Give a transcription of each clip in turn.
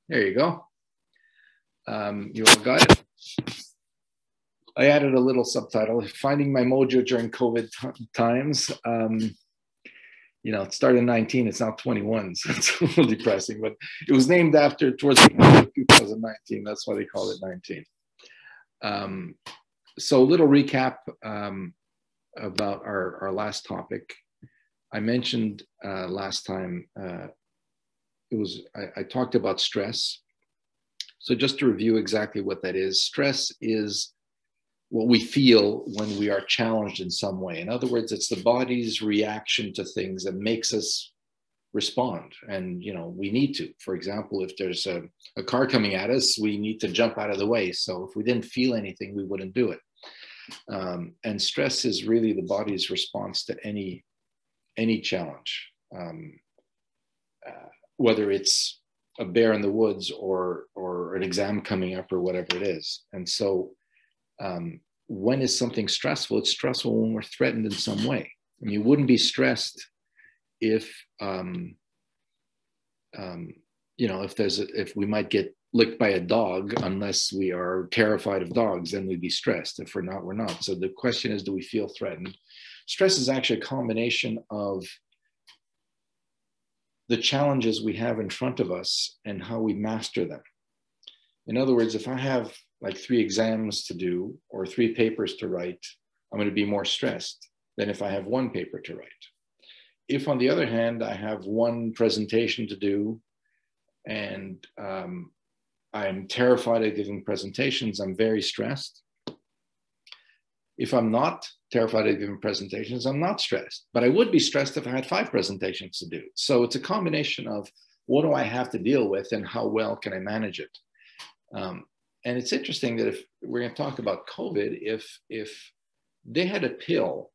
There you go. You all got it? I added a little subtitle, Finding My Mojo During COVID Times. It started in 19, it's now 21, so it's a little depressing, but it was named after towards the end of 2019. That's why they call it 19. So a little recap about our last topic. I mentioned last time, I talked about stress. So just to review exactly what that is, stress is what we feel when we are challenged in some way. In other words, it's the body's reaction to things that makes us respond. And, we need to. For example, if there's a car coming at us, we need to jump out of the way. So if we didn't feel anything, we wouldn't do it. And stress is really the body's response to any challenge, whether it's a bear in the woods or an exam coming up or whatever it is. And so when is something stressful? It's stressful when we're threatened in some way. I mean, you wouldn't be stressed if we might get licked by a dog, unless we are terrified of dogs, then we'd be stressed. If we're not, we're not. So the question is, do we feel threatened? Stress is actually a combination of the challenges we have in front of us and how we master them. In other words, if I have like 3 exams to do or 3 papers to write, I'm going to be more stressed than if I have 1 paper to write. If, on the other hand, I have 1 presentation to do and I'm terrified of giving presentations, I'm very stressed. If I'm not terrified of giving presentations, I'm not stressed. But I would be stressed if I had 5 presentations to do. So it's a combination of what do I have to deal with and how well can I manage it? And it's interesting that if we're going to talk about COVID, if they had a pill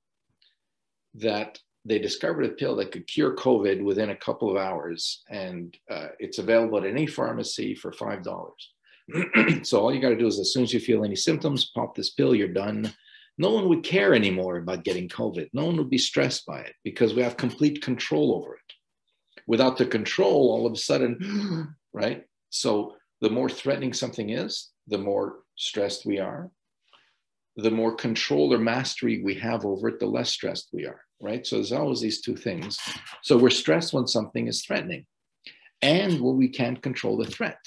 that they discovered a pill that could cure COVID within a couple of hours, and it's available at any pharmacy for $5. So all you got to do is, as soon as you feel any symptoms, pop this pill, you're done. No one would care anymore about getting COVID. No one would be stressed by it because we have complete control over it. Without the control, all of a sudden, right? So the more threatening something is, the more stressed we are. The more control or mastery we have over it, the less stressed we are, right? So there's always these 2 things. So we're stressed when something is threatening and when we can't control the threat.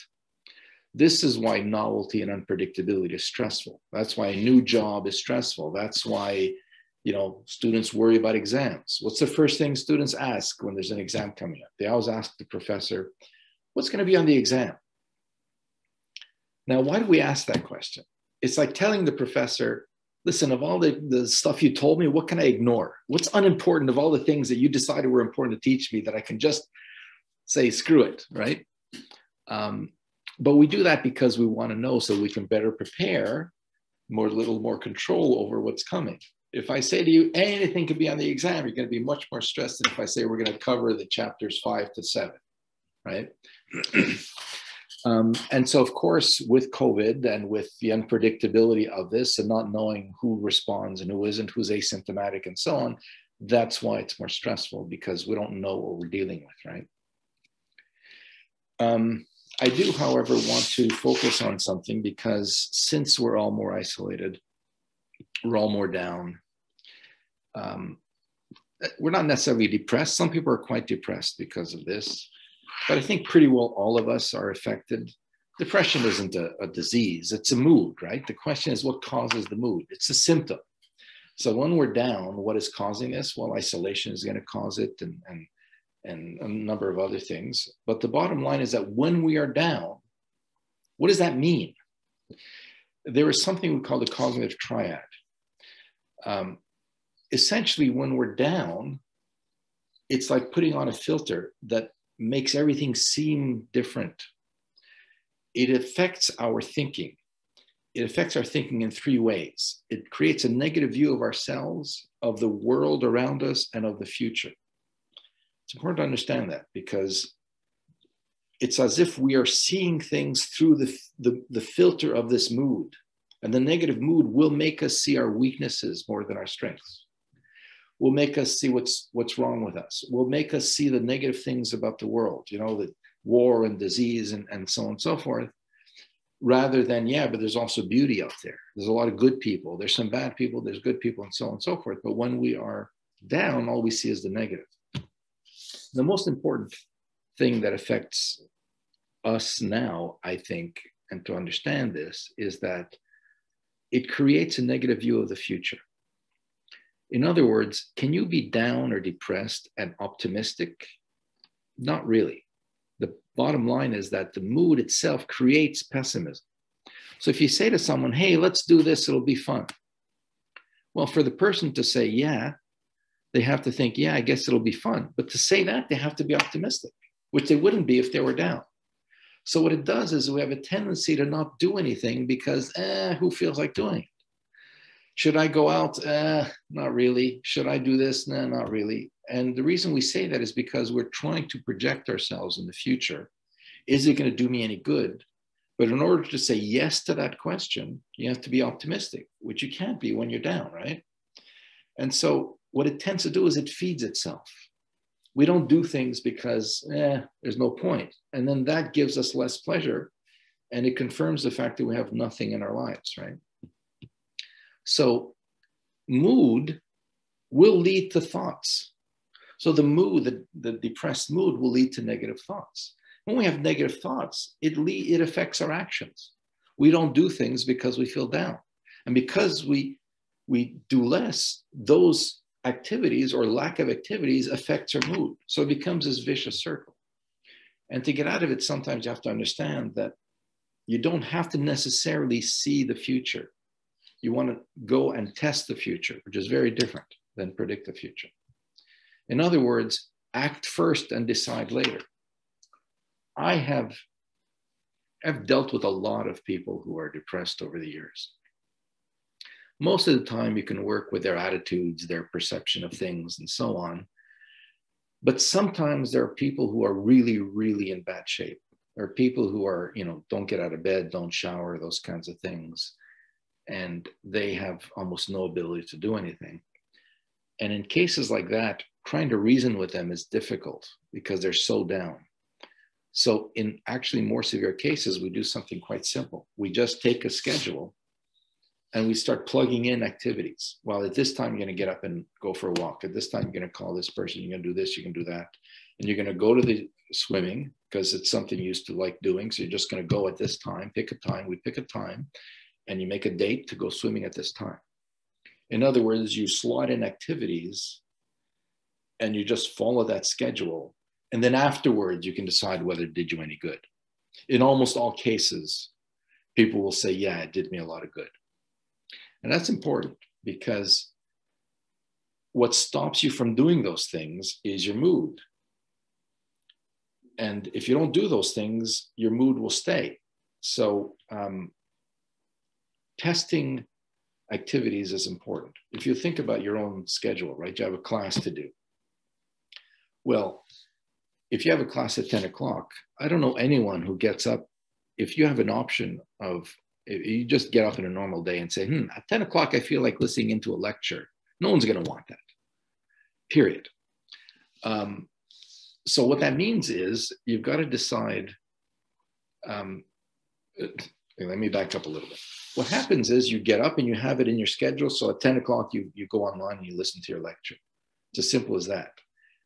This is why novelty and unpredictability is stressful. That's why a new job is stressful. That's why, students worry about exams. What's the first thing students ask when there's an exam coming up? They always ask the professor, what's going to be on the exam? Now, why do we ask that question? It's like telling the professor, listen, of all the stuff you told me, what can I ignore? What's unimportant of all the things that you decided were important to teach me that I can just say, screw it, right? But we do that because we want to know so we can better prepare, little more control over what's coming. If I say to you, anything could be on the exam, you're going to be much more stressed than if I say we're going to cover the chapters 5 to 7, right? And so, of course, with COVID and with the unpredictability of this and not knowing who responds and who isn't, who's asymptomatic and so on, that's why it's more stressful, because we don't know what we're dealing with, right? I do, however, want to focus on something, because since we're all more isolated, we're all more down, we're not necessarily depressed. Some people are quite depressed because of this. But I think pretty well all of us are affected. Depression isn't a disease, it's a mood, right? The question is, what causes the mood? It's a symptom. So when we're down, what is causing this? Well, isolation is going to cause it, and a number of other things. But the bottom line is that when we are down, what does that mean? There is something we call the cognitive triad. Essentially, when we're down, it's like putting on a filter that makes everything seem different. It affects our thinking. It affects our thinking in 3 ways. It creates a negative view of ourselves, of the world around us, and of the future. It's important to understand that, because it's as if we are seeing things through the filter of this mood. And the negative mood will make us see our weaknesses more than our strengths. Will make us see what's wrong with us. Will make us see the negative things about the world. That war and disease and so on and so forth, rather than, yeah, but there's also beauty out there. There's a lot of good people. There's some bad people, there's good people, and so on and so forth. But when we are down, all we see is the negative. The most important thing that affects us now, I think, and to understand this, is that it creates a negative view of the future. In other words, can you be down or depressed and optimistic? Not really. The bottom line is that the mood itself creates pessimism. So if you say to someone, hey, let's do this, it'll be fun. Well, for the person to say, yeah, they have to think, yeah, I guess it'll be fun. But to say that, they have to be optimistic, which they wouldn't be if they were down. So what it does is we have a tendency to not do anything because, who feels like doing it? Should I go out? Not really. Should I do this? Nah, not really. And the reason we say that is because we're trying to project ourselves in the future. Is it going to do me any good? But in order to say yes to that question, you have to be optimistic, which you can't be when you're down, right? And so what it tends to do is it feeds itself. We don't do things because there's no point. And then that gives us less pleasure. And it confirms the fact that we have nothing in our lives, right? So mood will lead to thoughts. So the mood, the depressed mood will lead to negative thoughts. When we have negative thoughts, it affects our actions. We don't do things because we feel down. And because we do less, those activities or lack of activities affects our mood. So it becomes this vicious circle. And to get out of it, sometimes you have to understand that you don't have to necessarily see the future. You want to go and test the future, which is very different than predict the future. In other words, act first and decide later. I've dealt with a lot of people who are depressed over the years. Most of the time, you can work with their attitudes, their perception of things, and so on. But sometimes there are people who are really, really in bad shape. There are people who are, don't get out of bed, don't shower, those kinds of things. And they have almost no ability to do anything. And in cases like that, trying to reason with them is difficult because they're so down. So in actually more severe cases, we do something quite simple. We just take a schedule and we start plugging in activities. Well, at this time, you're going to get up and go for a walk. At this time, you're going to call this person. You're going to do this. You can do that. And you're going to go to the swimming because it's something you used to like doing. So you're just going to go at this time, pick a time. We pick a time and you make a date to go swimming at this time. In other words, you slot in activities and you just follow that schedule. And then afterwards, you can decide whether it did you any good. In almost all cases, people will say, yeah, it did me a lot of good. And that's important because what stops you from doing those things is your mood. And if you don't do those things, your mood will stay. So testing activities is important. If you think about your own schedule, right? You have a class to do. Well, if you have a class at 10 o'clock, I don't know anyone who gets up. If you have an option of, if you just get up in a normal day and say, at 10 o'clock, I feel like listening into a lecture. No one's going to want that, period. So what that means is you've got to decide. Let me back up a little bit. What happens is you get up and you have it in your schedule. So at 10 o'clock, you go online and you listen to your lecture. It's as simple as that.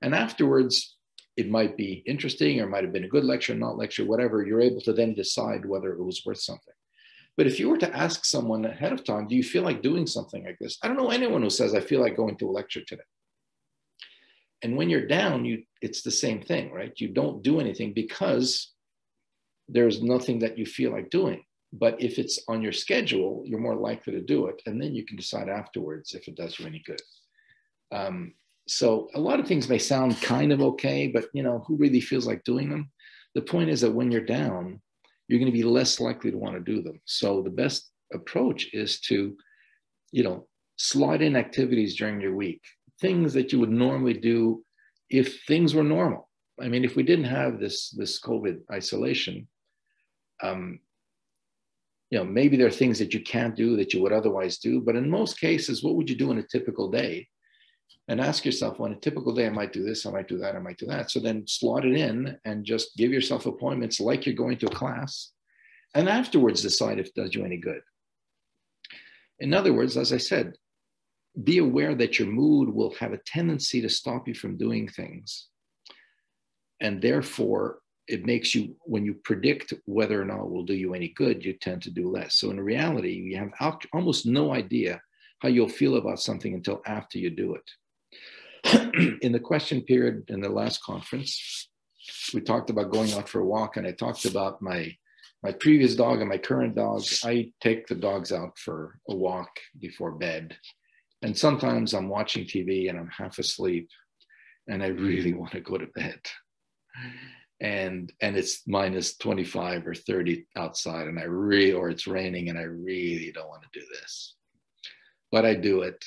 And afterwards, it might be interesting or it might have been a good lecture, not lecture, whatever. You're able to then decide whether it was worth something. But if you were to ask someone ahead of time, do you feel like doing something like this? I don't know anyone who says, I feel like going to a lecture today. And when you're down, it's the same thing, right? You don't do anything because there's nothing that you feel like doing. But if it's on your schedule, you're more likely to do it. And then you can decide afterwards if it does you any good. So a lot of things may sound kind of okay, but who really feels like doing them? The point is that when you're down, you're going to be less likely to want to do them. So the best approach is to, slot in activities during your week, things that you would normally do if things were normal. I mean, if we didn't have this COVID isolation, maybe there are things that you can't do that you would otherwise do. But in most cases, what would you do in a typical day? And ask yourself, well, on a typical day, I might do this, I might do that, I might do that. So then slot it in and just give yourself appointments like you're going to a class. And afterwards, decide if it does you any good. In other words, as I said, be aware that your mood will have a tendency to stop you from doing things. And therefore, it makes you, when you predict whether or not it will do you any good, you tend to do less. So in reality, you have almost no idea how you'll feel about something until after you do it. In the question period in the last conference, we talked about going out for a walk, and I talked about my previous dog and my current dog. I take the dogs out for a walk before bed. And sometimes I'm watching TV and I'm half asleep and I really want to go to bed. And it's minus 25 or 30 outside, and or it's raining and I really don't want to do this. But I do it.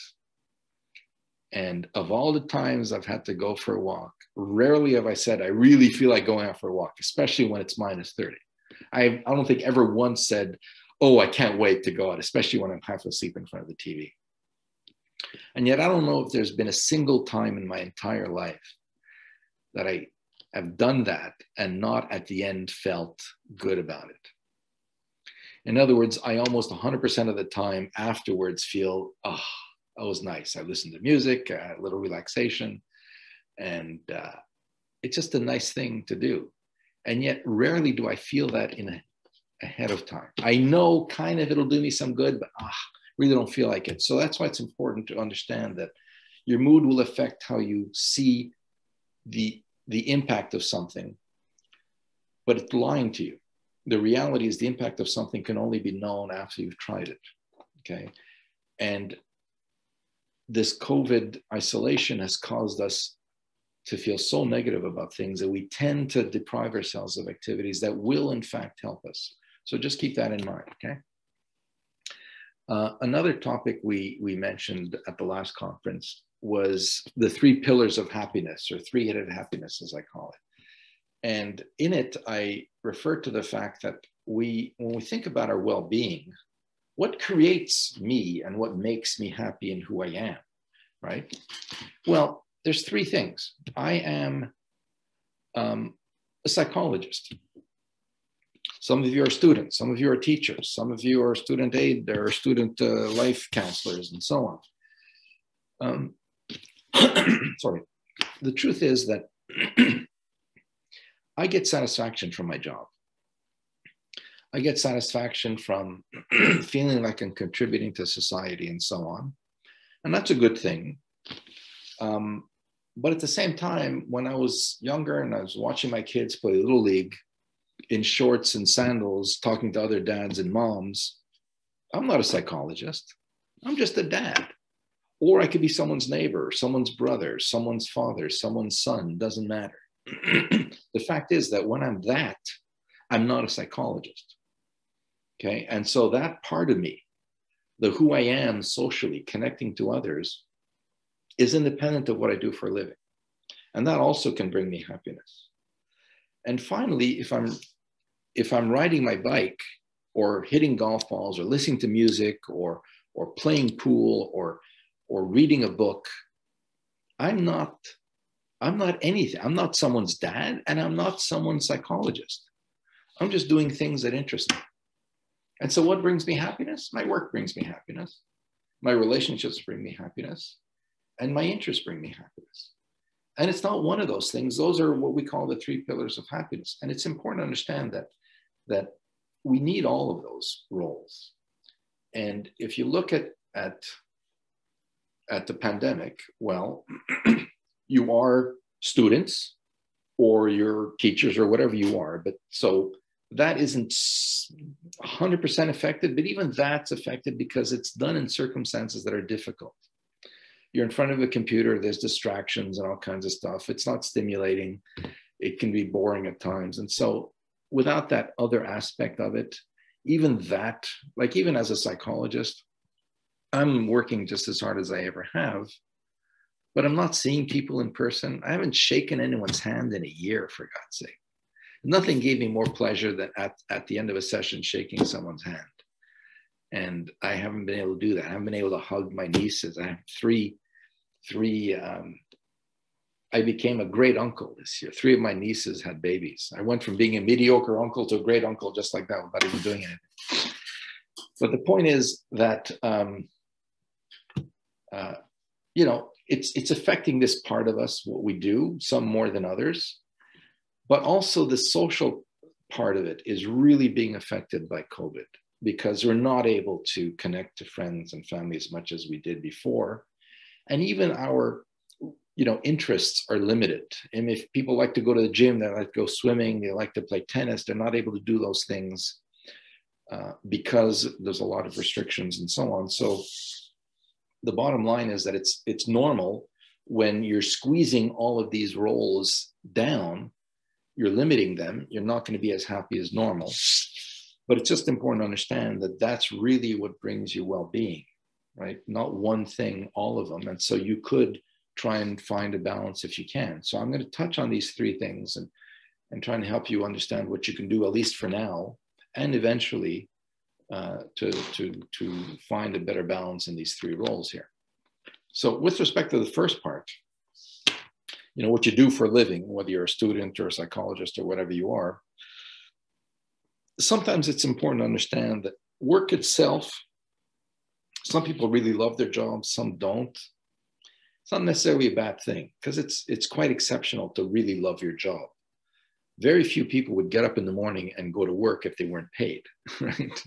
And of all the times I've had to go for a walk, rarely have I said, I really feel like going out for a walk, especially when it's minus 30. I don't think ever once said, oh, I can't wait to go out, especially when I'm half asleep in front of the TV. And yet I don't know if there's been a single time in my entire life that I have done that and not at the end felt good about it. In other words, I almost 100% of the time afterwards feel, oh, that was nice. I listened to music, a little relaxation, and it's just a nice thing to do. And yet rarely do I feel that ahead of time. I know kind of it'll do me some good, but really don't feel like it. So that's why it's important to understand that your mood will affect how you see the impact of something, but it's lying to you. The reality is the impact of something can only be known after you've tried it, okay? And this COVID isolation has caused us to feel so negative about things that we tend to deprive ourselves of activities that will in fact help us. So just keep that in mind, okay? Another topic we mentioned at the last conference was the 3 pillars of happiness, or 3-headed happiness, as I call it. And in it, I refer to the fact that when we think about our well-being, what creates me and what makes me happy in who I am, right? Well, there's 3 things. I am a psychologist. Some of you are students, some of you are teachers, some of you are student aid or student life counselors, and so on. Sorry. The truth is that I get satisfaction from my job. I get satisfaction from feeling like I'm contributing to society and so on. And that's a good thing. But at the same time, when I was younger and I was watching my kids play Little League in shorts and sandals, talking to other dads and moms, I'm not a psychologist. I'm just a dad. Or I could be someone's neighbor, someone's brother, someone's father, someone's son, doesn't matter. The fact is that when I'm that, I'm not a psychologist. Okay. And so that part of me, the who I am socially, connecting to others, is independent of what I do for a living. And that also can bring me happiness. And finally, if I'm riding my bike or hitting golf balls or listening to music or playing pool or reading a book, I'm not anything. I'm not someone's dad and I'm not someone's psychologist. I'm just doing things that interest me. And so what brings me happiness? My work brings me happiness. My relationships bring me happiness. And my interests bring me happiness. And it's not one of those things. Those are what we call the 3 pillars of happiness. And it's important to understand that we need all of those roles. And if you look at the pandemic, well, you are students or you're teachers or whatever you are. But so that isn't 100% affected, but even that's affected because it's done in circumstances that are difficult. You're in front of a computer, there's distractions and all kinds of stuff. It's not stimulating. It can be boring at times. And so without that other aspect of it, even that, like even as a psychologist, I'm working just as hard as I ever have, but I'm not seeing people in person. I haven't shaken anyone's hand in a year, for God's sake. Nothing gave me more pleasure than at the end of a session shaking someone's hand. And I haven't been able to do that. I haven't been able to hug my nieces. I have three three, I became a great uncle this year. 3 of my nieces had babies. I went from being a mediocre uncle to a great uncle just like that without even doing anything. But the point is that, you know, it's affecting this part of us, what we do, some more than others. But also the social part of it is really being affected by COVID because we're not able to connect to friends and family as much as we did before. And even our, you know, interests are limited. And if people like to go to the gym, they like to go swimming, they like to play tennis, they're not able to do those things because there's a lot of restrictions and so on. So the bottom line is that it's normal when you're squeezing all of these roles down, you're limiting them, you're not going to be as happy as normal. But it's just important to understand that that's really what brings you well-being, right? Not one thing, all of them. And so you could try and find a balance if you can. So I'm going to touch on these 3 things and trying to help you understand what you can do, at least for now, and eventually to find a better balance in these 3 roles here. So with respect to the first part, you know, what you do for a living, whether you're a student or a psychologist or whatever you are, sometimes it's important to understand that work itself, some people really love their jobs, some don't. It's not necessarily a bad thing because it's quite exceptional to really love your job. Very few people would get up in the morning and go to work if they weren't paid, right?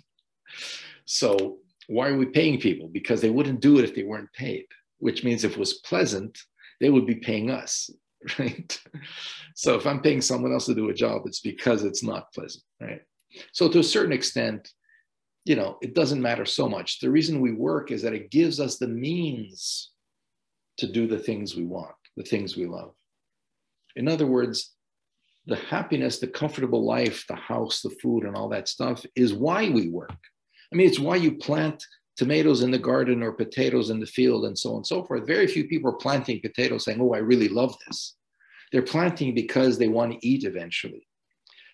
So why are we paying people? Because they wouldn't do it if they weren't paid, which means if it was pleasant, they would be paying us, right? So if I'm paying someone else to do a job, it's because it's not pleasant, right? So to a certain extent, you know, it doesn't matter so much. The reason we work is that it gives us the means to do the things we want, the things we love. In other words, the happiness, the comfortable life, the house, the food, and all that stuff is why we work. I mean, it's why you plant tomatoes in the garden or potatoes in the field and so on and so forth. Very few people are planting potatoes saying, oh, I really love this. They're planting because they want to eat eventually.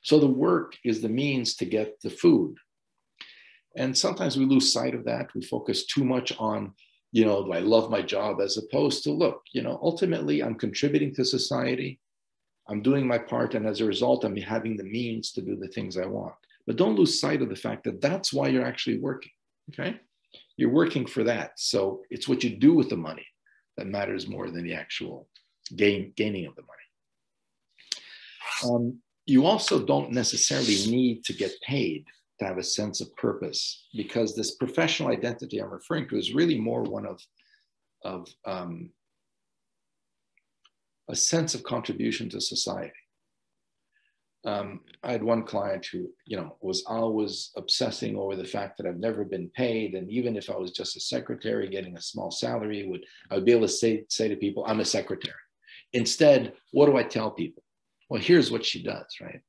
So the work is the means to get the food. And sometimes we lose sight of that. We focus too much on, you know, do I love my job, as opposed to, look, you know, ultimately I'm contributing to society. I'm doing my part. And as a result, I'm having the means to do the things I want. But don't lose sight of the fact that that's why you're actually working, okay? You're working for that. So it's what you do with the money that matters more than the actual gaining of the money. You also don't necessarily need to get paid to have a sense of purpose, because this professional identity I'm referring to is really more one of a sense of contribution to society. I had one client who, you know, was always obsessing over the fact that I've never been paid. And even if I was just a secretary getting a small salary, I would be able to say to people, I'm a secretary. Instead, what do I tell people? Well, here's what she does, right?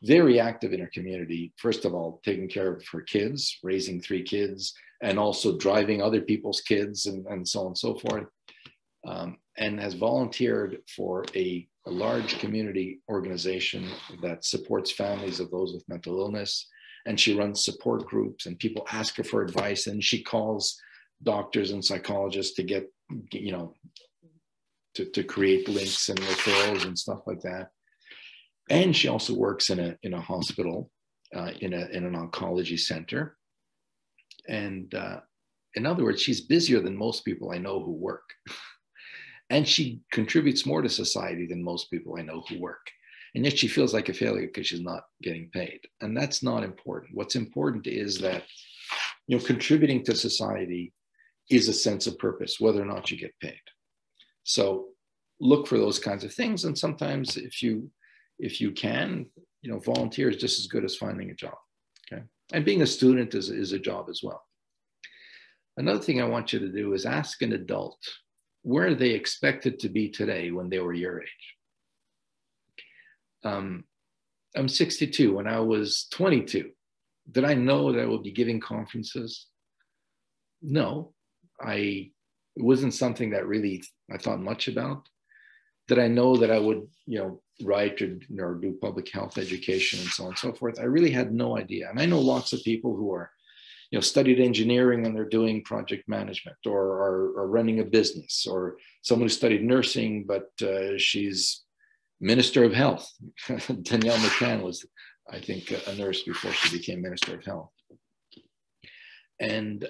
Very active in her community. First of all, taking care of her kids, raising 3 kids, and also driving other people's kids and so on and so forth. And has volunteered for a large community organization that supports families of those with mental illness. And she runs support groups, and people ask her for advice, and she calls doctors and psychologists to get, you know, to create links and referrals and stuff like that. And she also works in a hospital, in an oncology center. And in other words, she's busier than most people I know who work. And she contributes more to society than most people I know who work. And yet she feels like a failure because she's not getting paid. And that's not important. What's important is that, you know, contributing to society is a sense of purpose, whether or not you get paid. So look for those kinds of things. And sometimes if you can, you know, volunteer is just as good as finding a job. Okay. And being a student is a job as well. Another thing I want you to do is ask an adult, where are they expected to be today when they were your age? I'm 62. When I was 22, did I know that I would be giving conferences? No, it wasn't something that really I thought much about. Did I know that I would, you know, write or do public health education and so on and so forth? I really had no idea. And I know lots of people who are, studied engineering and they're doing project management, or are running a business, or someone who studied nursing, but she's Minister of Health. Danielle McCann was, I think, a nurse before she became Minister of Health. And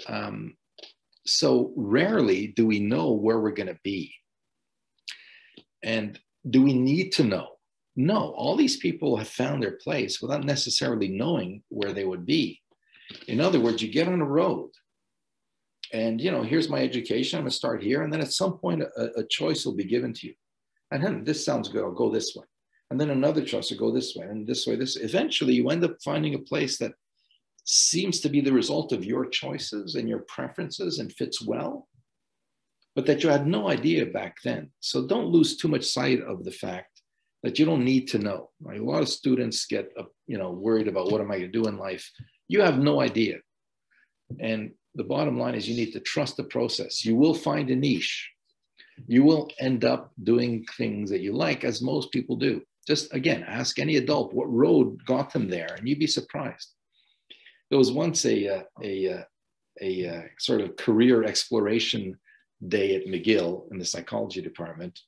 so rarely do we know where we're going to be. And do we need to know? No, all these people have found their place without necessarily knowing where they would be. In other words, you get on a road and, here's my education, I'm going to start here. And then at some point, a choice will be given to you. And then this sounds good, I'll go this way. And then another choice will go this way, and this way, this. Eventually, you end up finding a place that seems to be the result of your choices and your preferences and fits well, but that you had no idea back then. So don't lose too much sight of the fact that you don't need to know. Right? A lot of students get worried about what am I going to do in life. You have no idea. And the bottom line is you need to trust the process. You will find a niche. You will end up doing things that you like, as most people do. Just, again, ask any adult what road got them there, and you'd be surprised. There was once a sort of career exploration day at McGill in the psychology department.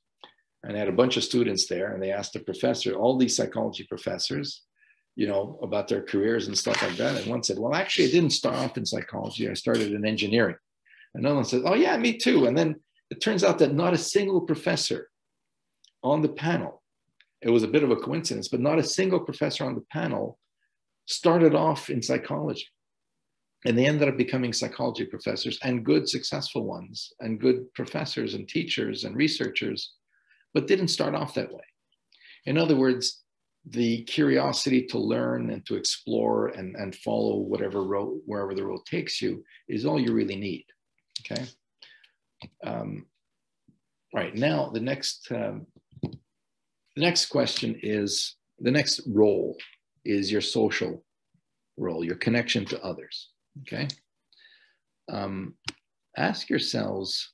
And I had a bunch of students there, and they asked the professor, all these psychology professors, about their careers and stuff like that. And one said, well, actually, I didn't start off in psychology. I started in engineering. Another one said, oh, yeah, me too. And then it turns out that not a single professor on the panel, it was a bit of a coincidence, but not a single professor on the panel started off in psychology. And they ended up becoming psychology professors, and good, successful ones, and good professors and teachers and researchers, but didn't start off that way. In other words, the curiosity to learn and to explore and follow whatever road, wherever the road takes you, is all you really need. Okay. Right now, the next question is, the next role is your social role, your connection to others. Okay. Ask yourselves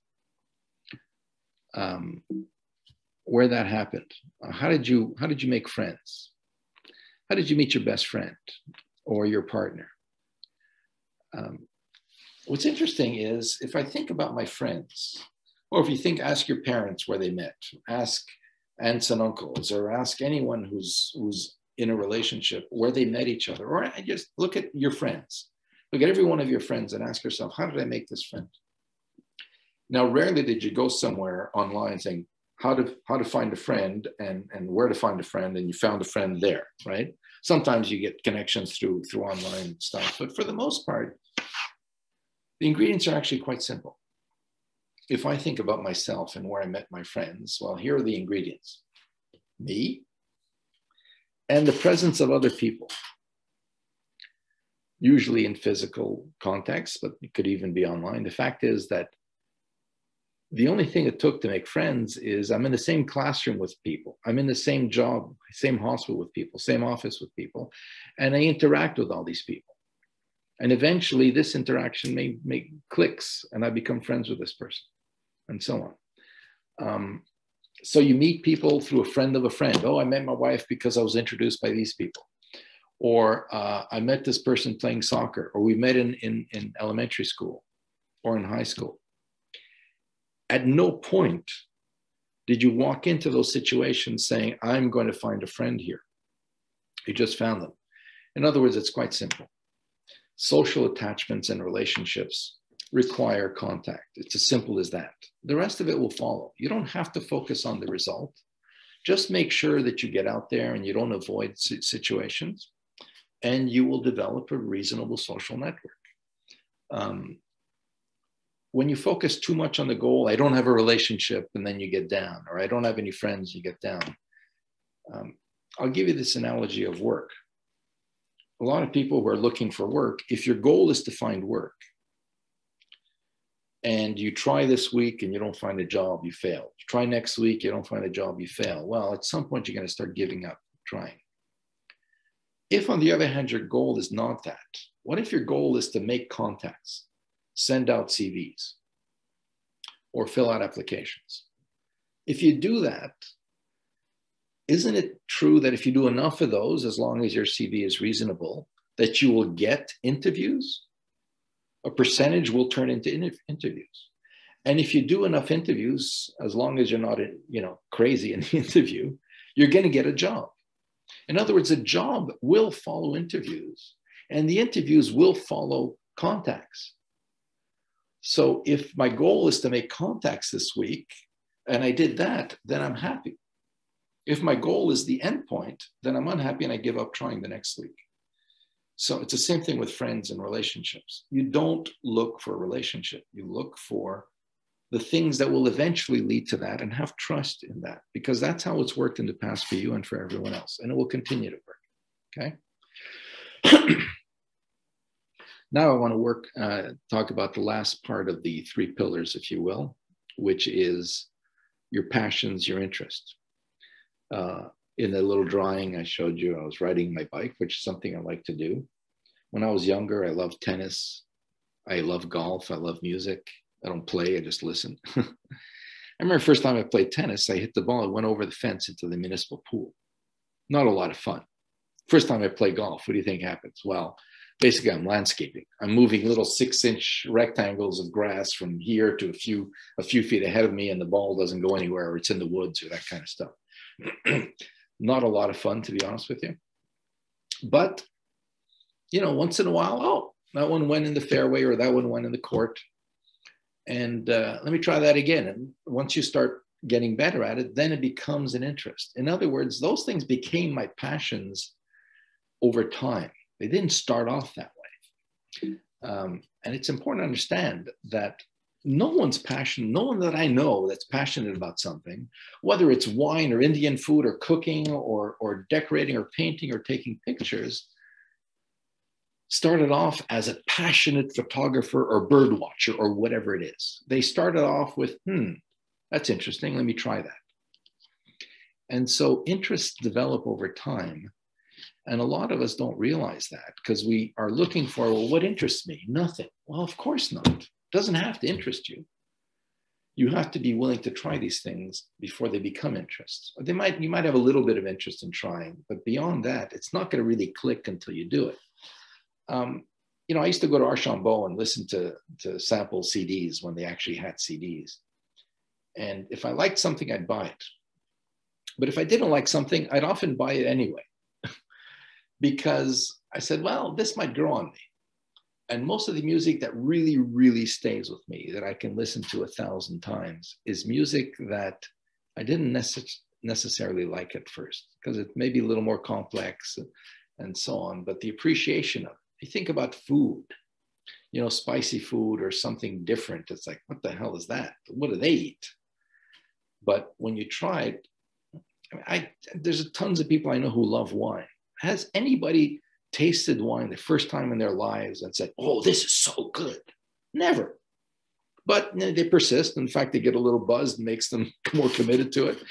where that happened. How did you make friends? How did you meet your best friend or your partner? What's interesting is, if I think about my friends, or if you ask your parents where they met, ask aunts and uncles, or ask anyone who's in a relationship where they met each other, or just look at your friends. Look at every one of your friends and ask yourself, how did I make this friend? Now, rarely did you go somewhere online saying how to find a friend and where to find a friend, and you found a friend there, right? Sometimes you get connections through online stuff, but for the most part, the ingredients are actually quite simple. If I think about myself and where I met my friends, well, here are the ingredients. Me and the presence of other people, usually in physical context, but it could even be online. The fact is that the only thing it took to make friends is I'm in the same classroom with people. I'm in the same job, same hospital with people, same office with people, and I interact with all these people. And eventually this interaction may make clicks and I become friends with this person, and so on. So you meet people through a friend of a friend. Oh, I met my wife because I was introduced by these people. Or I met this person playing soccer, or we met in elementary school or in high school. At no point did you walk into those situations saying, I'm going to find a friend here. You just found them. In other words, it's quite simple. Social attachments and relationships require contact. It's as simple as that. The rest of it will follow. You don't have to focus on the result. Just make sure that you get out there and you don't avoid situations, and you will develop a reasonable social network. When you focus too much on the goal, I don't have a relationship, and then you get down, or I don't have any friends, you get down. I'll give you this analogy of work. A lot of people who are looking for work, if your goal is to find work, and you try this week and you don't find a job, you fail. You try next week, you don't find a job, you fail. Well, at some point, you're going to start giving up trying. If, on the other hand, your goal is not that, what if your goal is to make contacts, send out CVs, or fill out applications? If you do that, isn't it true that if you do enough of those, as long as your CV is reasonable, that you will get interviews? A percentage will turn into interviews. And if you do enough interviews, as long as you're not, crazy in the interview, you're going to get a job. In other words, a job will follow interviews, and the interviews will follow contacts. So if my goal is to make contacts this week, and I did that, then I'm happy. If my goal is the end point, then I'm unhappy and I give up trying the next week. So it's the same thing with friends and relationships. You don't look for a relationship. You look for the things that will eventually lead to that, and have trust in that, because that's how it's worked in the past for you and for everyone else. And it will continue to work, okay? Now I want to talk about the last part of the 3 pillars, if you will, which is your passions, your interest. In the little drawing I showed you, I was riding my bike, which is something I like to do. When I was younger, I loved tennis. I love golf. I love music. I don't play, I just listen. I remember the first time I played tennis, I hit the ball, it went over the fence into the municipal pool. Not a lot of fun. First time I play golf, what do you think happens? Well, basically I'm landscaping. I'm moving little 6-inch rectangles of grass from here to a few feet ahead of me, and the ball doesn't go anywhere, or it's in the woods or that kind of stuff. Not a lot of fun, to be honest with you. But, once in a while, oh, that one went in the fairway, or that one went in the court. And let me try that again. And once you start getting better at it, then it becomes an interest. In other words, those things became my passions over time. They didn't start off that way. And it's important to understand that no one that I know that's passionate about something, whether it's wine or Indian food or cooking or decorating or painting or taking pictures, started off as a passionate photographer or bird watcher or whatever it is. They started off with, that's interesting, let me try that. And so interests develop over time. And a lot of us don't realize that, because we are looking for, well, what interests me? Nothing. Well, of course not. It doesn't have to interest you. You have to be willing to try these things before they become interests. You might have a little bit of interest in trying, but beyond that, it's not going to really click until you do it. I used to go to Archambault and listen to sample CDs when they actually had CDs. And if I liked something, I'd buy it. But if I didn't like something, I'd often buy it anyway. Because I said, well, this might grow on me. And most of the music that really, really stays with me, that I can listen to 1,000 times, is music that I didn't necessarily like at first, because it may be a little more complex and so on. But the appreciation of it. You think about food, spicy food or something different. It's like, what the hell is that? What do they eat? But when you try it, there's tons of people I know who love wine. Has anybody tasted wine the first time in their lives and said, oh, this is so good? Never. But they persist. In fact, they get a little buzzed and makes them more committed to it.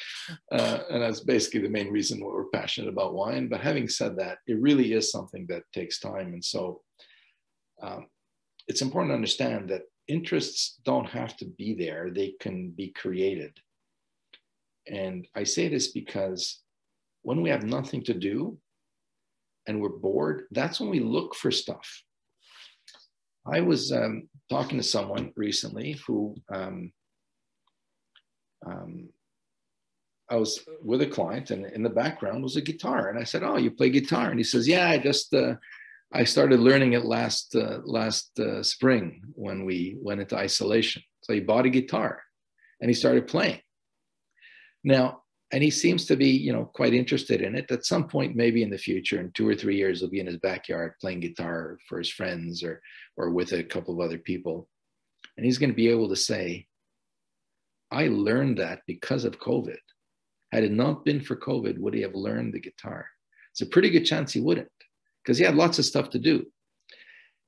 And that's basically the main reason why we're passionate about wine. But having said that, it really is something that takes time. And so it's important to understand that interests don't have to be there. They can be created. And I say this because when we have nothing to do and we're bored, that's when we look for stuff. I was talking to someone recently who I was with a client, and in the background was a guitar. And I said, oh, you play guitar? And he says, yeah, I started learning it last spring when we went into isolation. So he bought a guitar and he started playing. Now, and he seems to be, quite interested in it. At some point, maybe in the future, in 2 or 3 years, he'll be in his backyard playing guitar for his friends or with a couple of other people. And he's going to be able to say, I learned that because of COVID. Had it not been for COVID, would he have learned the guitar? It's a pretty good chance he wouldn't, because he had lots of stuff to do.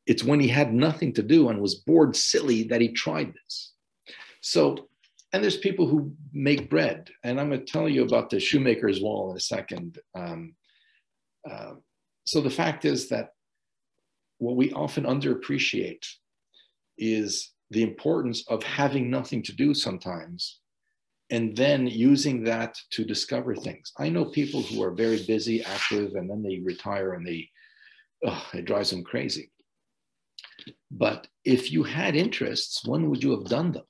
It's when he had nothing to do and was bored silly that he tried this. So, and there's people who make bread, and I'm going to tell you about the shoemaker's wall in a second. So the fact is that what we often underappreciate is the importance of having nothing to do sometimes, and then using that to discover things. I know people who are very busy, active, and then they retire and it drives them crazy. But if you had interests, when would you have done them?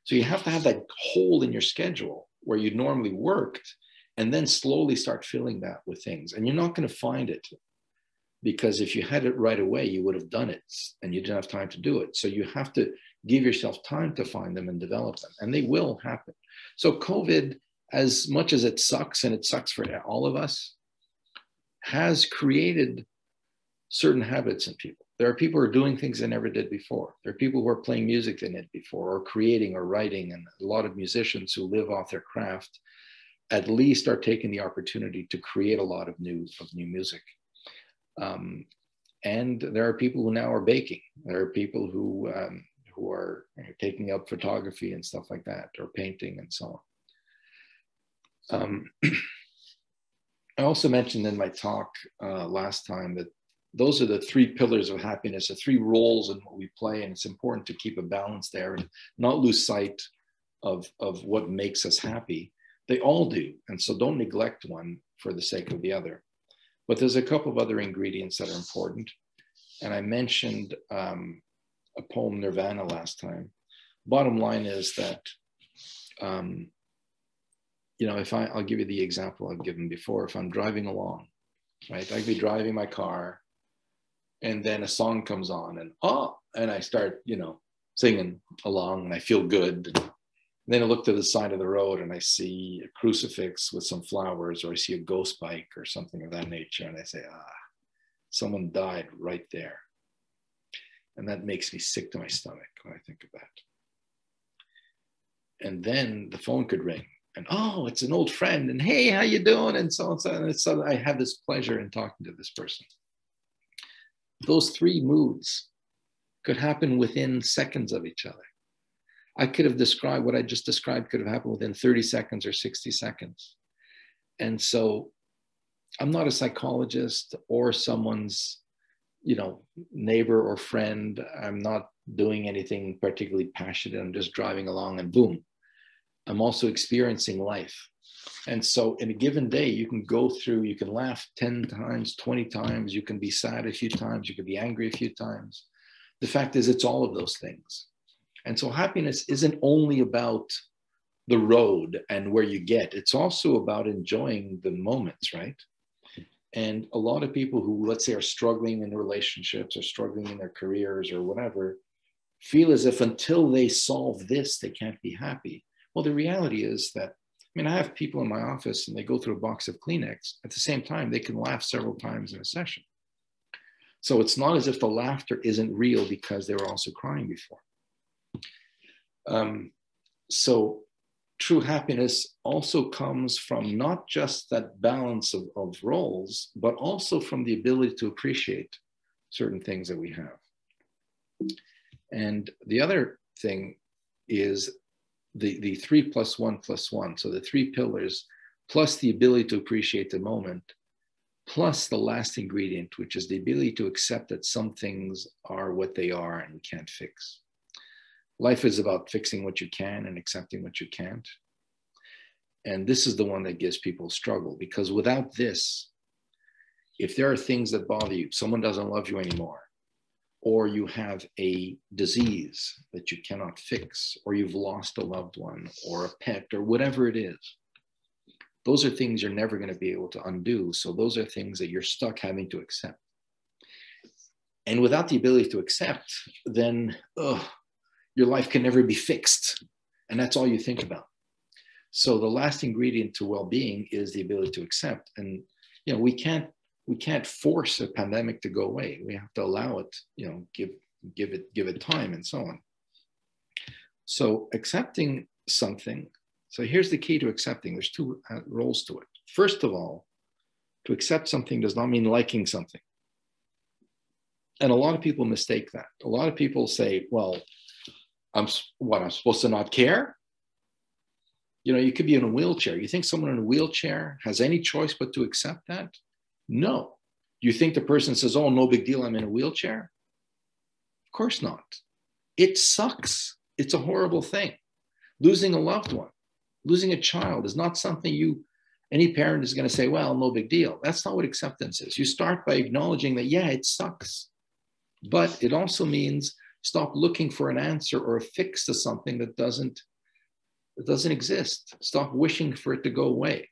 So you have to have that hole in your schedule where you normally worked, and then slowly start filling that with things. And you're not going to find it, because if you had it right away, you would have done it and you didn't have time to do it. So you have to give yourself time to find them and develop them, and they will happen. So COVID, as much as it sucks, and it sucks for all of us, has created certain habits in people. There are people who are doing things they never did before. There are people who are playing music they didn't before, or creating or writing. And a lot of musicians who live off their craft at least are taking the opportunity to create a lot of new music. And there are people who now are baking. There are people who are taking up photography and stuff like that, or painting and so on. I also mentioned in my talk last time that those are the three pillars of happiness, the three roles in what we play, and it's important to keep a balance there and not lose sight of what makes us happy. They all do, and so don't neglect one for the sake of the other. But there's a couple of other ingredients that are important, and I mentioned a poem, Nirvana, last time. Bottom line is that, I'll give you the example I've given before. If I'm driving along, right, I could be driving my car, and then a song comes on, and I start, singing along, and I feel good. And then I look to the side of the road, and I see a crucifix with some flowers, or I see a ghost bike or something of that nature, and I say, someone died right there. And that makes me sick to my stomach when I think of that. And then the phone could ring, and it's an old friend, and hey, how you doing? And so on. And so I have this pleasure in talking to this person. Those three moods could happen within seconds of each other. I could have described what I just described, could have happened within 30 seconds or 60 seconds. And so I'm not a psychologist or someone's, neighbor or friend. I'm not doing anything particularly passionate. I'm just driving along, and boom, I'm also experiencing life. And so in a given day, you can laugh 10 times, 20 times, you can be sad a few times, you can be angry a few times. The fact is, it's all of those things. And so happiness isn't only about the road and where you get, it's also about enjoying the moments, right? And a lot of people who, let's say, are struggling in relationships or struggling in their careers or whatever, feel as if until they solve this, they can't be happy. Well, the reality is that, I have people in my office, and they go through a box of Kleenex. At the same time, they can laugh several times in a session. So it's not as if the laughter isn't real because they were also crying before. So true happiness also comes from not just that balance of roles, but also from the ability to appreciate certain things that we have. And the other thing is the 3 + 1 + 1. So the three pillars, plus the ability to appreciate the moment, plus the last ingredient, which is the ability to accept that some things are what they are and we can't fix. Life is about fixing what you can and accepting what you can't. And this is the one that gives people struggle, because without this, if there are things that bother you, someone doesn't love you anymore, or you have a disease that you cannot fix, or you've lost a loved one or a pet or whatever it is, those are things you're never going to be able to undo. So those are things that you're stuck having to accept. And without the ability to accept, then your life can never be fixed. And that's all you think about. So the last ingredient to well-being is the ability to accept. And, we can't force a pandemic to go away. We have to allow it, give it time and so on. So accepting something. So here's the key to accepting. There's two roles to it. First of all, to accept something does not mean liking something. And a lot of people mistake that. A lot of people say, well, I'm supposed to not care? You could be in a wheelchair. You think someone in a wheelchair has any choice but to accept that? No. You think the person says, oh, no big deal, I'm in a wheelchair? Of course not. It sucks. It's a horrible thing. Losing a loved one, losing a child is not something any parent is going to say, well, no big deal. That's not what acceptance is. You start by acknowledging that, yeah, it sucks. But it also means stop looking for an answer or a fix to something that doesn't exist. Stop wishing for it to go away.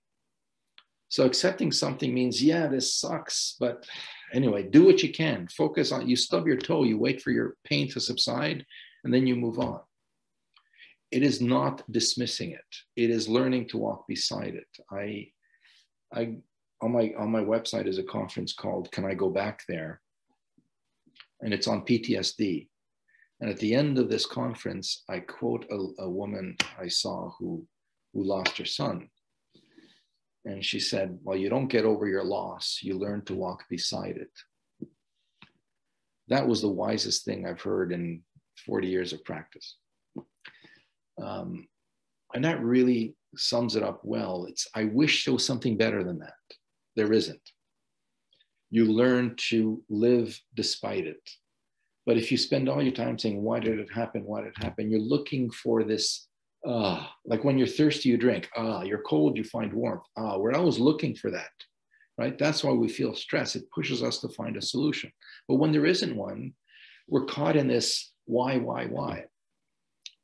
So accepting something means, yeah, this sucks, but anyway, do what you can. Focus on, you stub your toe, you wait for your pain to subside, and then you move on. It is not dismissing it. It is learning to walk beside it. On my website is a conference called Can I Go Back There? And it's on PTSD. And at the end of this conference, I quote a woman I saw who lost her son. And she said, well, you don't get over your loss, you learn to walk beside it. That was the wisest thing I've heard in 40 years of practice. And that really sums it up well. I wish there was something better than that. There isn't. You learn to live despite it. But if you spend all your time saying, why did it happen? Why did it happen? You're looking for this, like when you're thirsty, you drink. You're cold, you find warmth. We're always looking for that, right? That's why we feel stress. It pushes us to find a solution. But when there isn't one, we're caught in this why?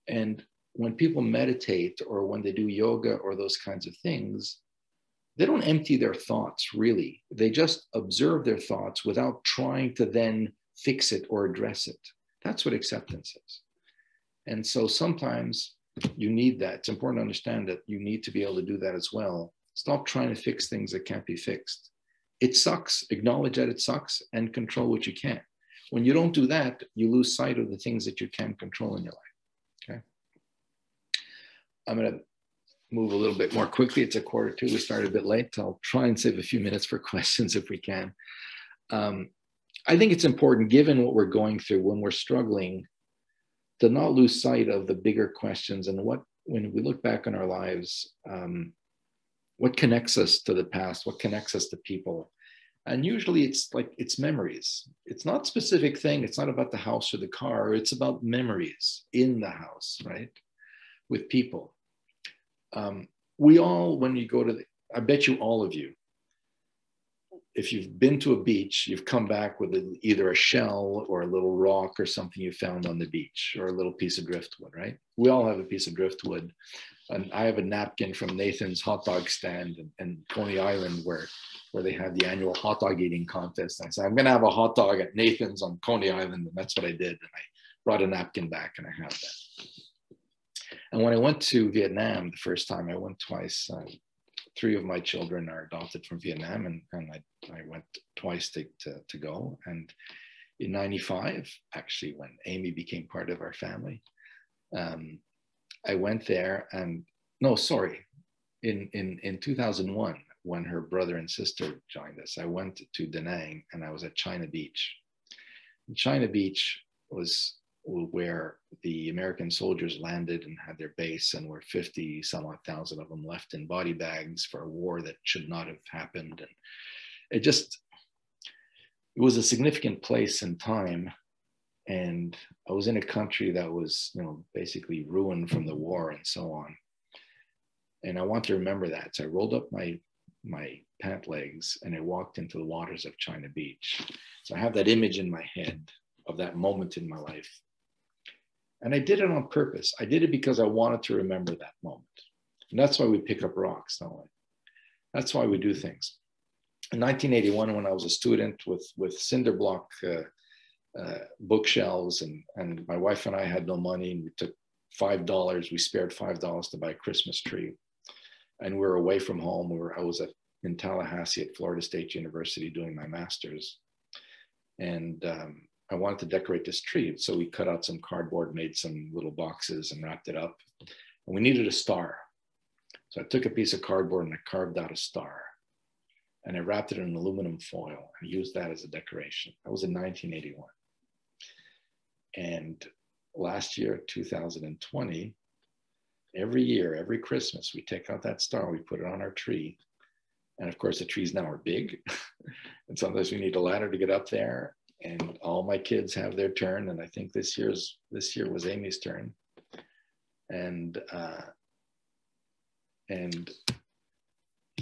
And when people meditate or when they do yoga or those kinds of things, they don't empty their thoughts, really. They just observe their thoughts without trying to then fix it or address it. That's what acceptance is. And so sometimes you need that. It's important to understand that you need to be able to do that as well. Stop trying to fix things that can't be fixed. It sucks. Acknowledge that it sucks and control what you can. When you don't do that, you lose sight of the things that you can control in your life. Okay. I'm going to move a little bit more quickly. It's 1:45. We started a bit late. I'll try and save a few minutes for questions if we can. I think it's important, given what we're going through when we're struggling, to not lose sight of the bigger questions and when we look back on our lives, what connects us to the past, what connects us to people. And usually it's memories. It's not a specific thing. It's not about the house or the car. It's about memories in the house, right? With people. We all, when you go to I bet you all of you, if you've been to a beach, you've come back with either a shell or a little rock or something you found on the beach or a little piece of driftwood, right? We all have a piece of driftwood. And I have a napkin from Nathan's hot dog stand in Coney Island where they had the annual hot dog eating contest. And I said, I'm going to have a hot dog at Nathan's on Coney Island. And that's what I did. And I brought a napkin back and I had that. And when I went to Vietnam the first time, I went twice. 3 of my children are adopted from Vietnam, and I went twice to go. And in 95, actually, when Amy became part of our family, I went there and, in 2001, when her brother and sister joined us, I went to Da Nang and I was at China Beach. And China Beach was where the American soldiers landed and had their base, and were 50 some odd thousand of them left in body bags for a war that should not have happened. And it was a significant place and time. And I was in a country that was, basically ruined from the war and so on. And I want to remember that. So I rolled up my pant legs and I walked into the waters of China Beach. So I have that image in my head of that moment in my life. And I did it on purpose. I did it because I wanted to remember that moment. And that's why we pick up rocks, don't we? That's why we do things. In 1981, when I was a student with cinder block bookshelves, and my wife and I had no money, and we took $5, we spared $5 to buy a Christmas tree. And we were away from home. I was in Tallahassee at Florida State University doing my master's. And I wanted to decorate this tree. So we cut out some cardboard, made some little boxes and wrapped it up. And we needed a star. So I took a piece of cardboard and I carved out a star. And I wrapped it in aluminum foil and used that as a decoration. That was in 1981. And last year, 2020, every year, every Christmas, we take out that star, we put it on our tree. And of course, the trees now are big. And sometimes we need a ladder to get up there. And all my kids have their turn. And I think this year was Amy's turn. And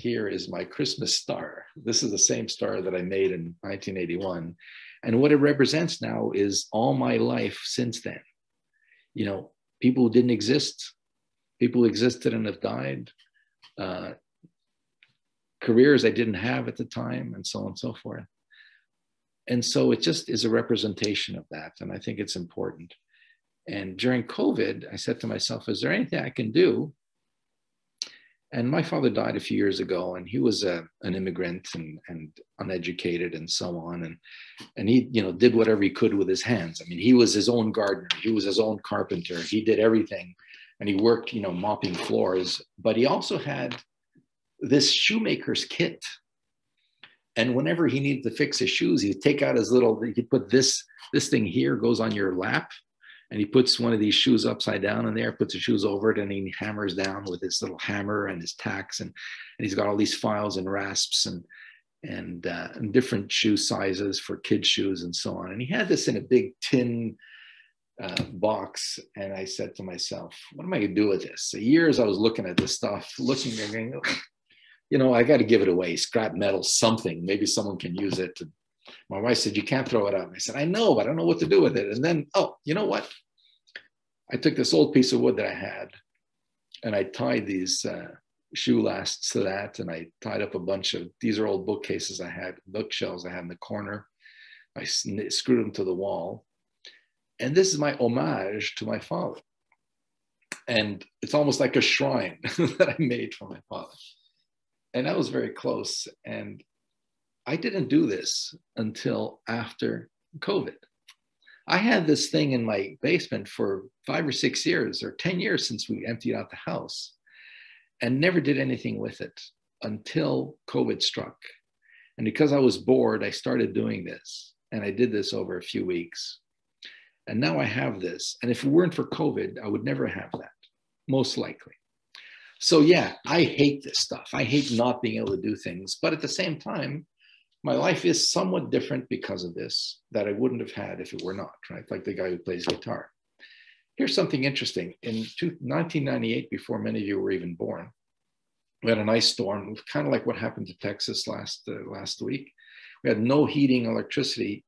here is my Christmas star. This is the same star that I made in 1981. And what it represents now is all my life since then. You know, people who didn't exist, people who existed and have died, careers I didn't have at the time, and so on and so forth. And so it just is a representation of that. And I think it's important. And during COVID, I said to myself, is there anything I can do? And my father died a few years ago, and he was an immigrant and uneducated and so on. And he, you know, did whatever he could with his hands. I mean, he was his own gardener. He was his own carpenter. He did everything. And he worked, you know, mopping floors. But he also had this shoemaker's kit. And whenever he needed to fix his shoes, he'd take out his little, he'd put this thing here, goes on your lap. And he puts one of these shoes upside down in there, puts the shoes over it, and he hammers down with his little hammer and his tacks. And he's got all these files and rasps and different shoe sizes for kids' shoes and so on. And he had this in a big tin box. And I said to myself, what am I going to do with this? For years I was looking at this stuff, looking and going, you know, I got to give it away, scrap metal, something. Maybe someone can use it. My wife said, you can't throw it out. And I said, I know, but I don't know what to do with it. And then, oh, you know what? I took this old piece of wood that I had, and I tied these shoe lasts to that. And I tied up a bunch of, these are old bookcases I had, bookshelves I had in the corner. I screwed them to the wall. And this is my homage to my father. And it's almost like a shrine that I made for my father. And that was very close. And I didn't do this until after COVID. I had this thing in my basement for 5 or 6 years or 10 years since we emptied out the house, and never did anything with it until COVID struck. And because I was bored, I started doing this, and I did this over a few weeks. And now I have this. And if it weren't for COVID, I would never have that, most likely. So yeah, I hate this stuff. I hate not being able to do things. But at the same time, my life is somewhat different because of this that I wouldn't have had if it were not, right? Like the guy who plays guitar. Here's something interesting. In 1998, before many of you were even born, we had an ice storm, kind of like what happened to Texas last week. We had no heating, electricity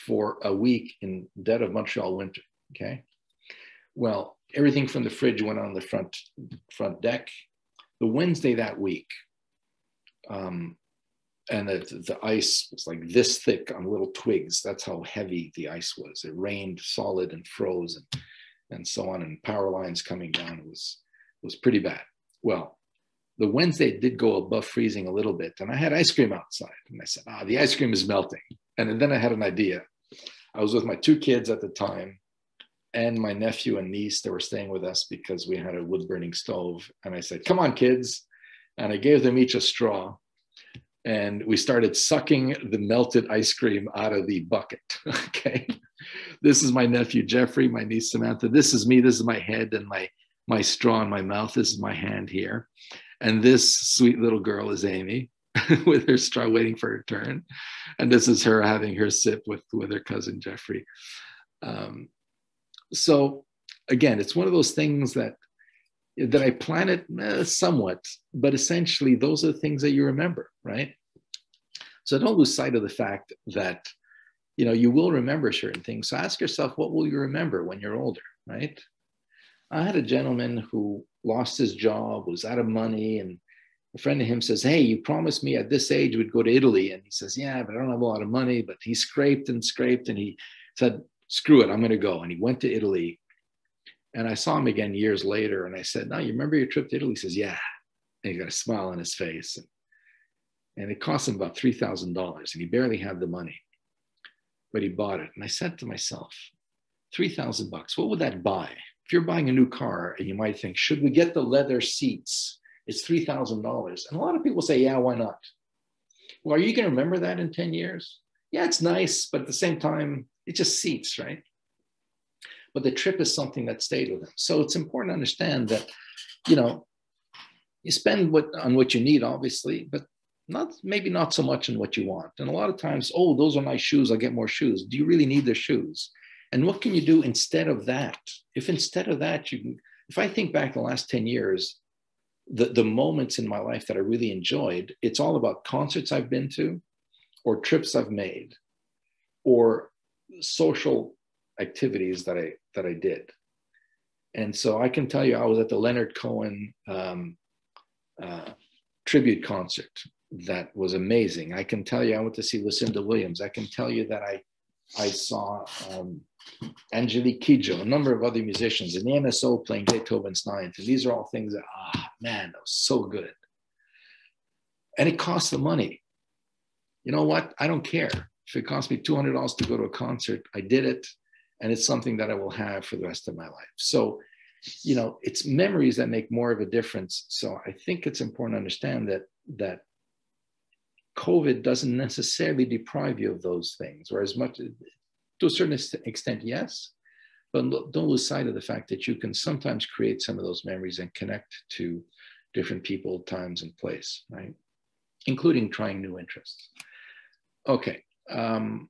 for a week in dead of Montreal winter, okay? Well, everything from the fridge went on the front deck. The Wednesday that week, and the ice was like this thick on little twigs. That's how heavy the ice was. It rained solid and froze and so on, and power lines coming down. It was pretty bad. Well, the Wednesday did go above freezing a little bit, and I had ice cream outside. And I said, the ice cream is melting. And then I had an idea. I was with my 2 kids at the time and my nephew and niece that were staying with us because we had a wood-burning stove. And I said, come on, kids. And I gave them each a straw. And we started sucking the melted ice cream out of the bucket, okay? This is my nephew, Jeffrey, my niece, Samantha. This is me. This is my head and my straw in my mouth. This is my hand here. And this sweet little girl is Amy with her straw waiting for her turn. And this is her having her sip with her cousin, Jeffrey. So again, it's one of those things that I plan it somewhat, but essentially those are the things that you remember, right? So don't lose sight of the fact that, you know, you will remember certain things. So ask yourself, what will you remember when you're older, right? I had a gentleman who lost his job, was out of money, and a friend of him says, hey, you promised me at this age we'd go to Italy. And he says, yeah, but I don't have a lot of money. But he scraped and scraped, and he said, screw it, I'm going to go. And he went to Italy. And I saw him again years later, and I said, no, you remember your trip to Italy? He says, yeah. And he got a smile on his face. And it cost him about $3,000, and he barely had the money, but he bought it. And I said to myself, $3,000, what would that buy? If you're buying a new car, and you might think, should we get the leather seats? It's $3,000. And a lot of people say, yeah, why not? Well, are you going to remember that in 10 years? Yeah, it's nice, but at the same time, it's just seats, right? But the trip is something that stayed with them. So it's important to understand that, you know, you spend on what you need, obviously, but maybe not so much on what you want. And a lot of times, oh, those are nice shoes, I'll get more shoes. Do you really need the shoes? And what can you do instead of that? If instead of that, if I think back the last 10 years, the moments in my life that I really enjoyed, it's all about concerts I've been to, or trips I've made, or social activities that I did. And so I can tell you, I was at the Leonard Cohen tribute concert. That was amazing. I can tell you, I went to see Lucinda Williams. I can tell you that I saw Angelique Kidjo, a number of other musicians, and the MSO playing Beethoven's Ninth. And these are all things that, man, that was so good. And it cost the money. You know what? I don't care. If it cost me $200 to go to a concert, I did it. And it's something that I will have for the rest of my life. So, you know, it's memories that make more of a difference. So I think it's important to understand that COVID doesn't necessarily deprive you of those things, or as much, to a certain extent, yes, but don't lose sight of the fact that you can sometimes create some of those memories and connect to different people, times, and place, right? Including trying new interests. Okay. A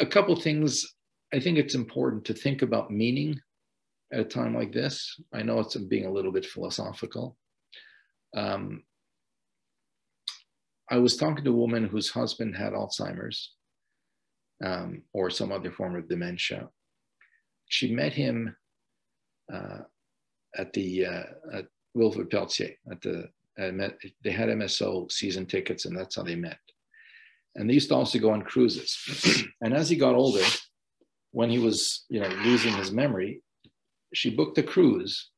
couple things. I think it's important to think about meaning at a time like this. I know it's being a little bit philosophical. I was talking to a woman whose husband had Alzheimer's or some other form of dementia. She met him at Wilfrid Peltier. They had MSO season tickets, and that's how they met. And they used to also go on cruises. And as he got older, when he was, losing his memory, she booked a cruise,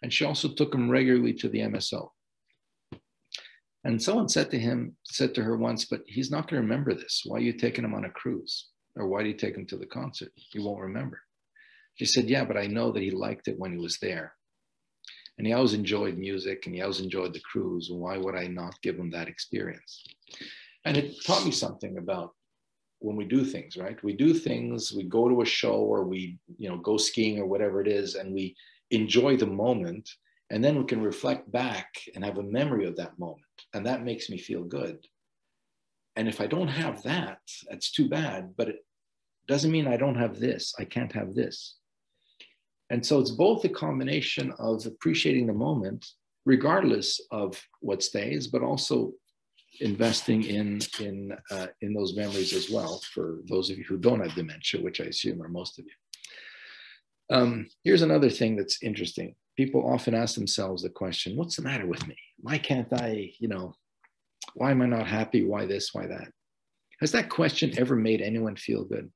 and she also took him regularly to the MSO. And someone said to her once, but he's not going to remember this. Why are you taking him on a cruise? Or why do you take him to the concert? He won't remember. She said, yeah, but I know that he liked it when he was there. And he always enjoyed music, and he always enjoyed the cruise. Why would I not give him that experience? And it taught me something about when we do things, right? We do things, we go to a show, or we, go skiing or whatever it is, and we enjoy the moment. And then we can reflect back and have a memory of that moment. And that makes me feel good. And if I don't have that, that's too bad, but it doesn't mean I don't have this. I can't have this. And so it's both a combination of appreciating the moment, regardless of what stays, but also investing in those memories as well, for those of you who don't have dementia, which I assume are most of you. Here's another thing that's interesting. People often ask themselves the question, what's the matter with me? Why can't I, why am I not happy? Why this, why that? Has that question ever made anyone feel good?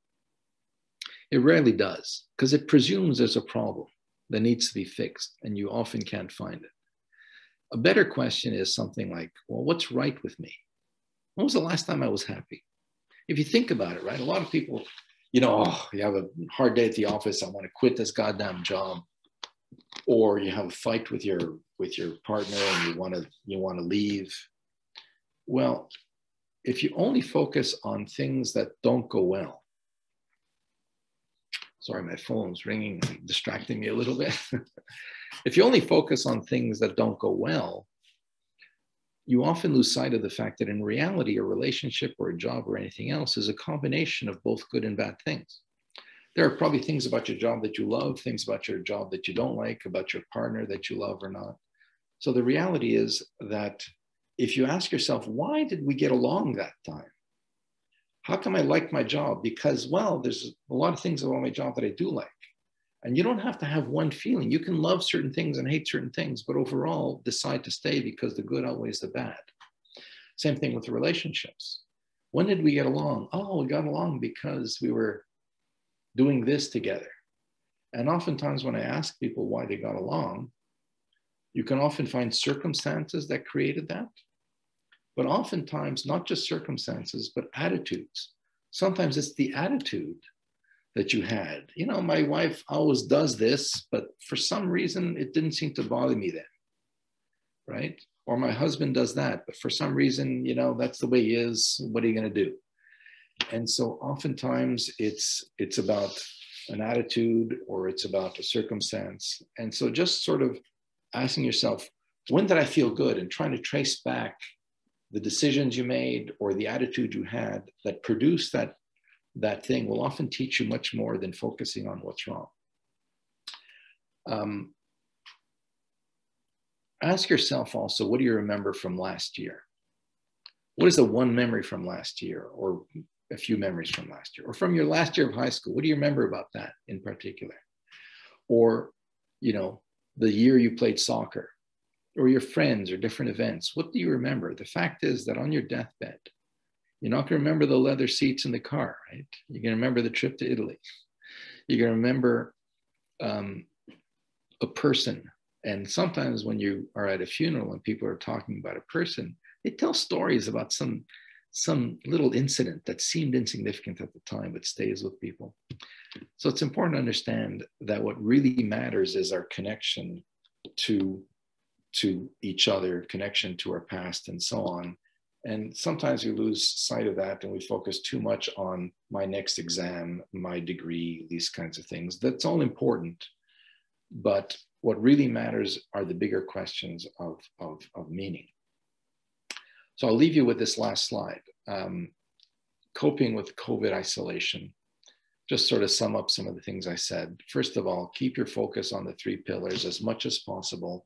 It rarely does, because it presumes there's a problem that needs to be fixed, and you often can't find it. A better question is something like, well, what's right with me? When was the last time I was happy? If you think about it, right? A lot of people, you have a hard day at the office. I want to quit this goddamn job. Or you have a fight with your partner and you want to leave. Well, if you only focus on things that don't go well, sorry, my phone's ringing and distracting me a little bit. If you only focus on things that don't go well, you often lose sight of the fact that in reality, a relationship or a job or anything else is a combination of both good and bad things. There are probably things about your job that you love, things about your job that you don't like, about your partner that you love or not. So the reality is that if you ask yourself, why did we get along that time? How come I like my job? Because, well, there's a lot of things about my job that I do like. And you don't have to have one feeling. You can love certain things and hate certain things, but overall decide to stay because the good outweighs the bad. Same thing with the relationships. When did we get along? Oh, we got along because we were doing this together. And oftentimes when I ask people why they got along, you can often find circumstances that created that. But oftentimes, not just circumstances, but attitudes. Sometimes it's the attitude that you had. My wife always does this, but for some reason, it didn't seem to bother me then, right? Or my husband does that, but for some reason, that's the way he is. What are you going to do? And so oftentimes it's about an attitude, or it's about a circumstance. And so just sort of asking yourself, when did I feel good? And trying to trace back the decisions you made or the attitude you had that produced that thing will often teach you much more than focusing on what's wrong. ask yourself also, what do you remember from last year? What is the one memory from last year, or a few memories from last year, or from your last year of high school? What do you remember about that in particular? Or, you know, the year you played soccer, or your friends or different events. What do you remember? The fact is that on your deathbed, you're not going to remember the leather seats in the car, right? You're going to remember the trip to Italy. You're going to remember a person. And sometimes when you are at a funeral and people are talking about a person, they tell stories about some little incident that seemed insignificant at the time, but stays with people. So it's important to understand that what really matters is our connection to each other, connection to our past, and so on. And sometimes we lose sight of that and we focus too much on my next exam, my degree, these kinds of things. That's all important. But what really matters are the bigger questions of meaning. So I'll leave you with this last slide. Coping with COVID isolation. Just sort of sum up some of the things I said. First of all, keep your focus on the 3 pillars as much as possible.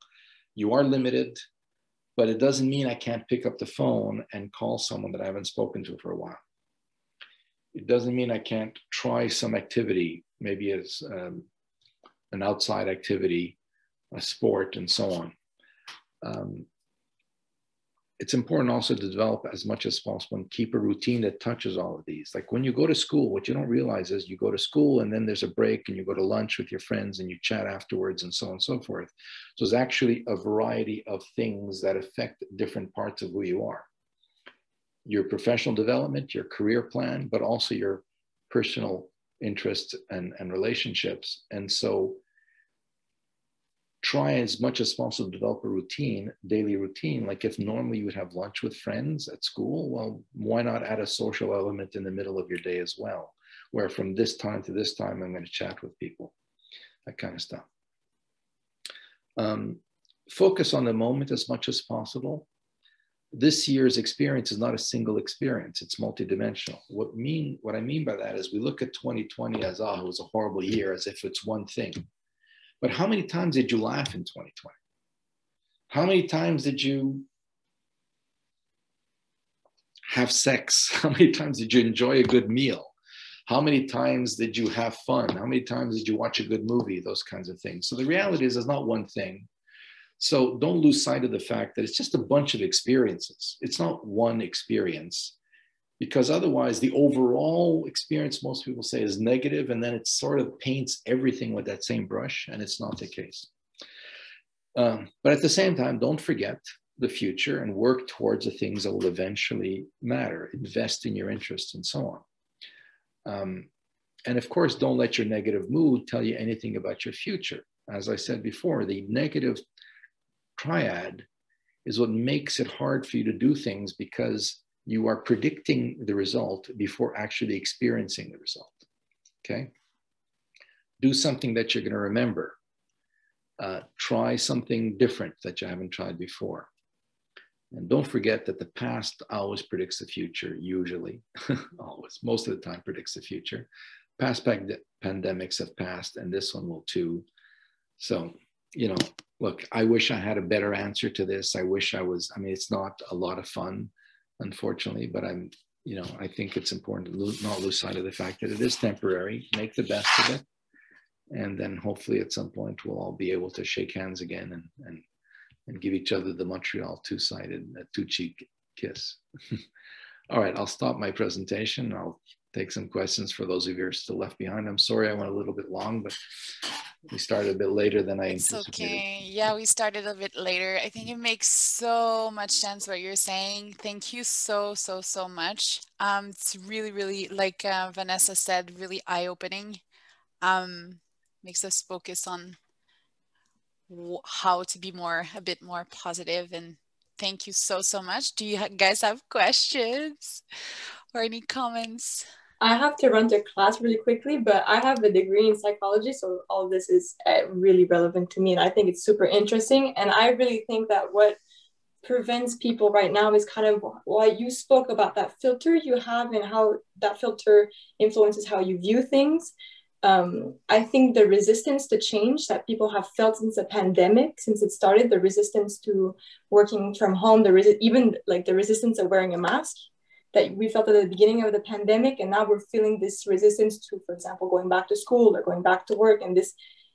You are limited, but it doesn't mean I can't pick up the phone and call someone that I haven't spoken to for a while. It doesn't mean I can't try some activity, maybe it's an outside activity, a sport, and so on. It's important also to develop as much as possible and keep a routine that touches all of these. Like when you go to school, what you don't realize is you go to school and then there's a break and you go to lunch with your friends and you chat afterwards and so on and so forth. So there's actually a variety of things that affect different parts of who you are. Your professional development, your career plan, but also your personal interests and relationships. And so try as much as possible to develop a routine, daily routine. Like if normally you would have lunch with friends at school, well, why not add a social element in the middle of your day as well, where from this time to this time, I'm going to chat with people, that kind of stuff. Focus on the moment as much as possible. This year's experience is not a single experience, it's multidimensional. What I mean by that is we look at 2020 as, it was a horrible year, as if it's one thing. But how many times did you laugh in 2020? How many times did you have sex? How many times did you enjoy a good meal? How many times did you have fun? How many times did you watch a good movie? Those kinds of things. So the reality is, it's not one thing. So don't lose sight of the fact that it's just a bunch of experiences. It's not one experience. Because otherwise, the overall experience, most people say, is negative, and then it sort of paints everything with that same brush, and it's not the case. But at the same time, don't forget the future and work towards the things that will eventually matter. Invest in your interests and so on. And of course, don't let your negative mood tell you anything about your future. As I said before, the negative triad is what makes it hard for you to do things, because you are predicting the result before actually experiencing the result, okay? Do something that you're gonna remember. Try something different that you haven't tried before. And don't forget that the past always predicts the future, usually, always, most of the time predicts the future. Past pandemics have passed, and this one will too. So, you know, look, I wish I had a better answer to this. I wish I mean, it's not a lot of fun, unfortunately, but I think it's important to not lose sight of the fact that it is temporary. Make the best of it. And then hopefully at some point we'll all be able to shake hands again and give each other the Montreal two-cheek kiss. All right, I'll stop my presentation. I'll take some questions for those of you who are still left behind. I'm sorry I went a little bit long, but we started a bit later than I anticipated. It's okay. Yeah, we started a bit later. I think it makes so much sense what you're saying. Thank you so much. It's really, really, like Vanessa said, really eye-opening. Makes us focus on how to be a bit more positive. And thank you so much. Do you guys have questions or any comments? I have to run to class really quickly, but I have a degree in psychology, so all this is really relevant to me, and I think it's super interesting. And I really think that what prevents people right now is kind of why you spoke about that filter you have and how that filter influences how you view things. I think the resistance to change that people have felt since the pandemic, since it started, the resistance to working from home, even like the resistance of wearing a mask that we felt at the beginning of the pandemic, and now we're feeling this resistance to, for example, going back to school or going back to work. And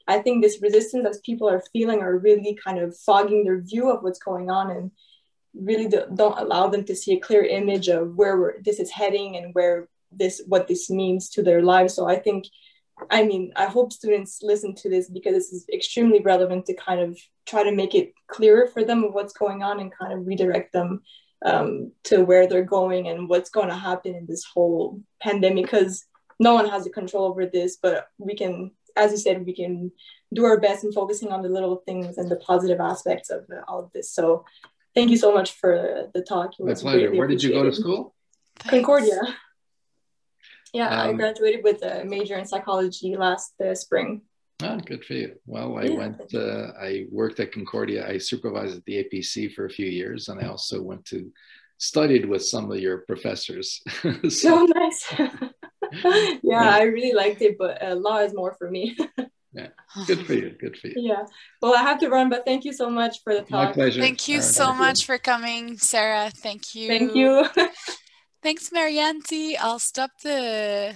I think this resistance that people are feeling are really kind of fogging their view of what's going on, and really don't allow them to see a clear image of where this is heading and what this means to their lives. So I hope students listen to this, because this is extremely relevant to kind of try to make it clearer for them of what's going on and kind of redirect them to where they're going and what's going to happen in this whole pandemic, because no one has the control over this, but we can, as you said, we can do our best in focusing on the little things and the positive aspects of all of this. So thank you so much for the talk. My pleasure. Where did you go to school? Concordia. Yeah, I graduated with a major in psychology last spring. Oh, good for you. Well, I worked at Concordia. I supervised at the APC for a few years, and I also studied with some of your professors. So nice. Yeah, I really liked it, but law is more for me. Yeah, good for you. Good for you. Yeah. Well, I have to run, but thank you so much for the talk. My pleasure. Thank you so much for coming, Sarah. Thank you. Thank you. Thanks, Marianti. I'll stop the